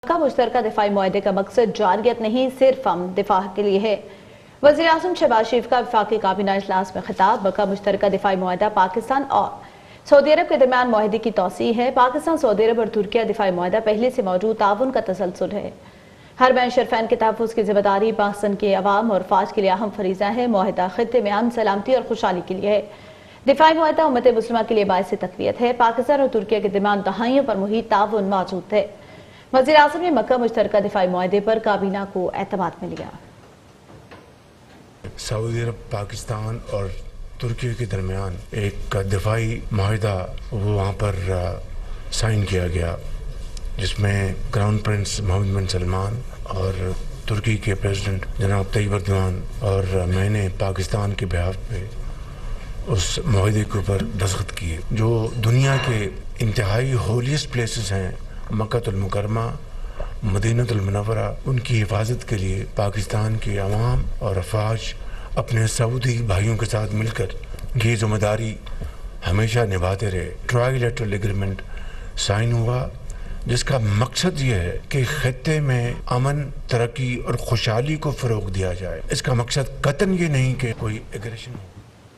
मक्का मुश्तरका दिफाई मुआहदे का मकसद जारियत नहीं, सिर्फ दिफा के लिए है। वज़ीर आज़म शहबाज शरीफ का वफाकी काबीना इजलास में खिताब। मक्का मुश्तरका दिफाई मुआहदा पाकिस्तान और सऊदी अरब के दरमियान मुआहदे की तौसीह है। पाकिस्तान, सऊदी अरब और तुर्किया दिफाई मुआहदा पहले से मौजूद ताउन का तसलसल है। हर बैन शरफैन के तहफ़्फ़ुज़ की जिम्मेदारी पाकिस्तान के अवाम और फ़ौज के लिए अहम फरीज़ा है। मुआहदा खित्ते में अमन, सलामती और खुशहाली के लिए है। दिफाई मुआहदा उम्मत मुस्लिमा के लिए बाइस तक़वियत है। पाकिस्तान और तुर्किया के दरमियान दहाइयों पर मुहित ताउन मौजूद है। वज़ीर आज़म ने मक्का मुश्तरका दिफाई मुआहदे पर काबीना को एतमाद में लिया। सऊदी अरब, पाकिस्तान और तुर्की के दरमियान एक दिफाई मुआहदा वहाँ पर साइन किया गया, जिसमें क्राउन प्रिंस मोहम्मद बिन सलमान और तुर्की के प्रेसिडेंट जनाब तैयब एर्दोगान और मैंने पाकिस्तान के बिहाफ पे उस मुआहदे के ऊपर दस्तखत किए। जो दुनिया के इंतहाई होलीस्ट प्लेसेस हैं, मक्कातुल मुकर्रमा, मदीनतुल मुनव्वरा, उनकी हिफाजत के लिए पाकिस्तान के अवाम और अफवाज अपने सऊदी भाइयों के साथ मिलकर ये जिम्मेदारी हमेशा निभाते रहे। ट्राइलेटरल एग्रीमेंट साइन हुआ, जिसका मकसद ये है कि खित्ते में अमन, तरक्की और खुशहाली को फ़रोग़ दिया जाए। इसका मकसद कतन ये नहीं कि कोई एग्रेशन हो।